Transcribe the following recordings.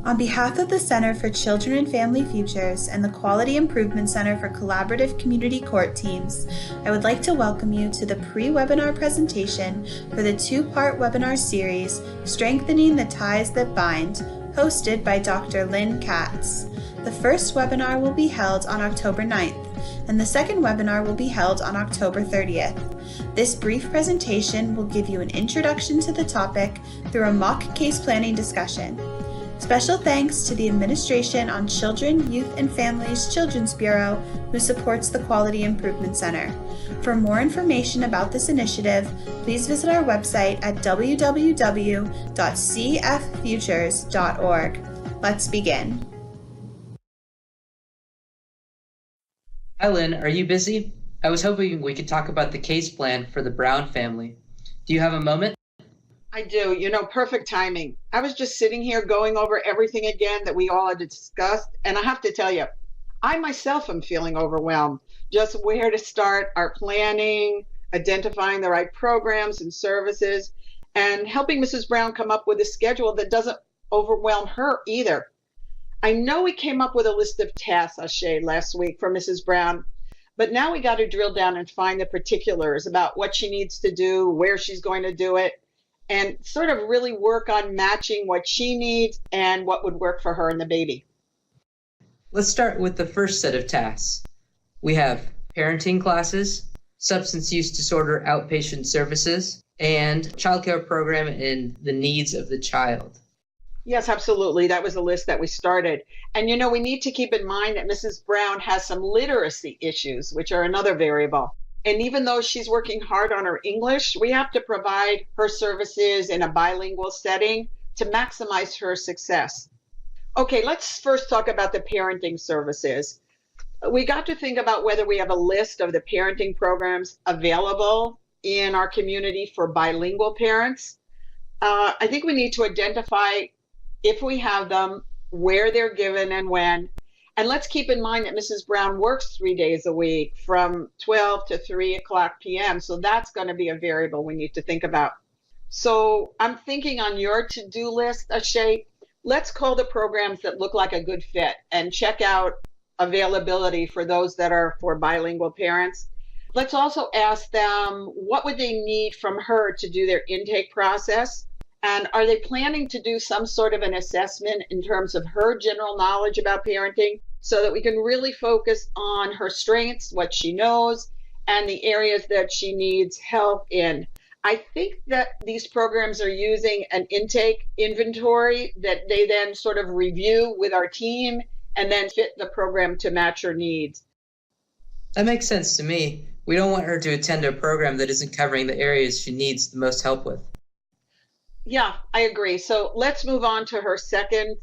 On behalf of the Center for Children and Family Futures and the Quality Improvement Center for Collaborative Community Court Teams, I would like to welcome you to the pre-webinar presentation for the two-part webinar series, Strengthening the Ties That Bind, hosted by Dr. Lynn Katz. The first webinar will be held on October 9th, and the second webinar will be held on October 30th. This brief presentation will give you an introduction to the topic through a mock case planning discussion. Special thanks to the Administration on Children, Youth and Families Children's Bureau, who supports the Quality Improvement Center. For more information about this initiative, please visit our website at www.cffutures.org. Let's begin. Hi Lynn, are you busy? I was hoping we could talk about the case plan for the Brown family. Do you have a moment? I do. Perfect timing. I was just sitting here going over everything again that we all had discussed. And I have to tell you, I myself am feeling overwhelmed. Just where to start our planning, identifying the right programs and services, and helping Mrs. Brown come up with a schedule that doesn't overwhelm her either. I know we came up with a list of tasks, Ashay, last week for Mrs. Brown, but now we got to drill down and find the particulars about what she needs to do, where she's going to do it, and sort of really work on matching what she needs and what would work for her and the baby. Let's start with the first set of tasks. We have parenting classes, substance use disorder outpatient services, and childcare program and the needs of the child. Yes, absolutely. That was the list that we started. And we need to keep in mind that Mrs. Brown has some literacy issues, which are another variable. And even though she's working hard on her English, we have to provide her services in a bilingual setting to maximize her success. Okay, let's first talk about the parenting services. We got to think about whether we have a list of the parenting programs available in our community for bilingual parents. I think we need to identify if we have them, where they're given and when. And let's keep in mind that Mrs. Brown works 3 days a week from 12 to 3 o'clock p.m. So that's going to be a variable we need to think about. So I'm thinking on your to-do list, Ashay, let's call the programs that look like a good fit and check out availability for those that are for bilingual parents. Let's also ask them what would they need from her to do their intake process. And are they planning to do some sort of an assessment in terms of her general knowledge about parenting so that we can really focus on her strengths, what she knows, and the areas that she needs help in? I think that these programs are using an intake inventory that they then sort of review with our team and then fit the program to match her needs. That makes sense to me. We don't want her to attend a program that isn't covering the areas she needs the most help with. Yeah, I agree. So let's move on to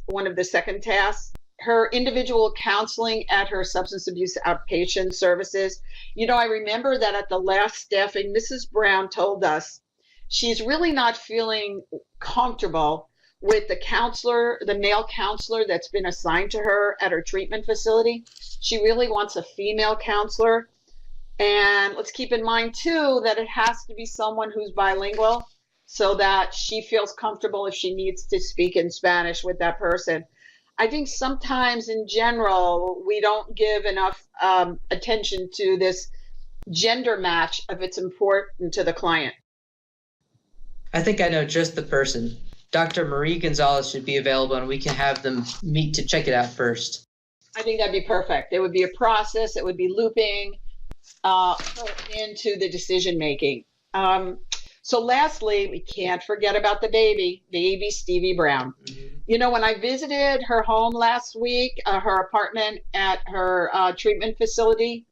one of the second tasks, her individual counseling at her substance abuse outpatient services. I remember that at the last staffing, Mrs. Brown told us she's really not feeling comfortable with the male counselor that's been assigned to her at her treatment facility. She really wants a female counselor. And let's keep in mind, too, that it has to be someone who's bilingual, so that she feels comfortable if she needs to speak in Spanish with that person. I think sometimes in general, we don't give enough attention to this gender match if it's important to the client. I think I know just the person. Dr. Marie Gonzalez should be available and we can have them meet to check it out first. I think that'd be perfect. It would be a process. It would be looping into the decision making. So lastly, we can't forget about the baby Stevie Brown. Mm-hmm. When I visited her home last week, her apartment at her treatment facility,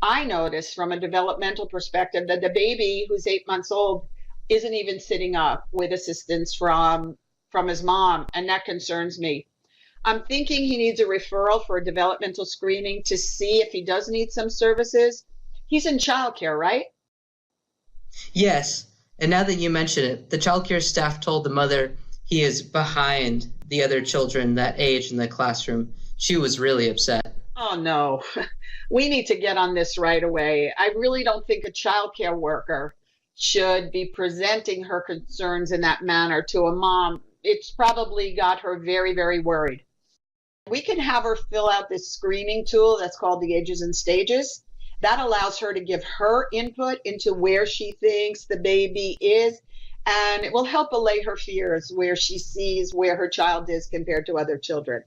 I noticed from a developmental perspective that the baby, who's 8 months old, isn't even sitting up with assistance from his mom, and that concerns me. I'm thinking he needs a referral for a developmental screening to see if he does need some services. He's in childcare, right? Yes. And now that you mention it, the childcare staff told the mother he is behind the other children that age in the classroom. She was really upset. Oh, no. We need to get on this right away. I really don't think a childcare worker should be presenting her concerns in that manner to a mom it's probably got her very, very worried. We can have her fill out this screening tool that's called the Ages and Stages. That allows her to give her input into where she thinks the baby is, and it will help allay her fears where she sees where her child is compared to other children.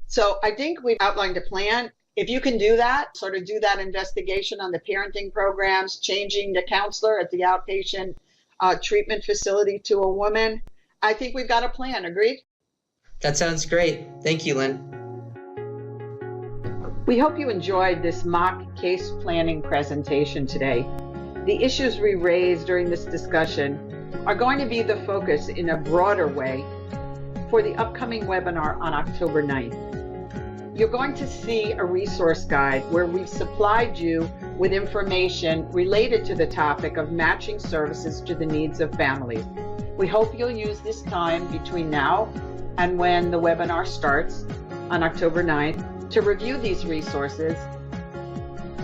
So I think we've outlined a plan. If you can do that, sort of do that investigation on the parenting programs, changing the counselor at the outpatient treatment facility to a woman, I think we've got a plan. Agreed? That sounds great. Thank you, Lynn. We hope you enjoyed this mock case planning presentation today. The issues we raised during this discussion are going to be the focus in a broader way for the upcoming webinar on October 9th. You're going to see a resource guide where we've supplied you with information related to the topic of matching services to the needs of families. We hope you'll use this time between now and when the webinar starts on October 9th to review these resources,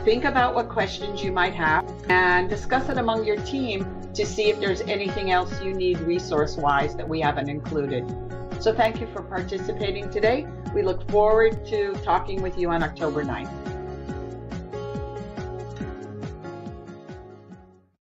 think about what questions you might have, and discuss it among your team to see if there's anything else you need resource-wise that we haven't included. So thank you for participating today. We look forward to talking with you on October 9th.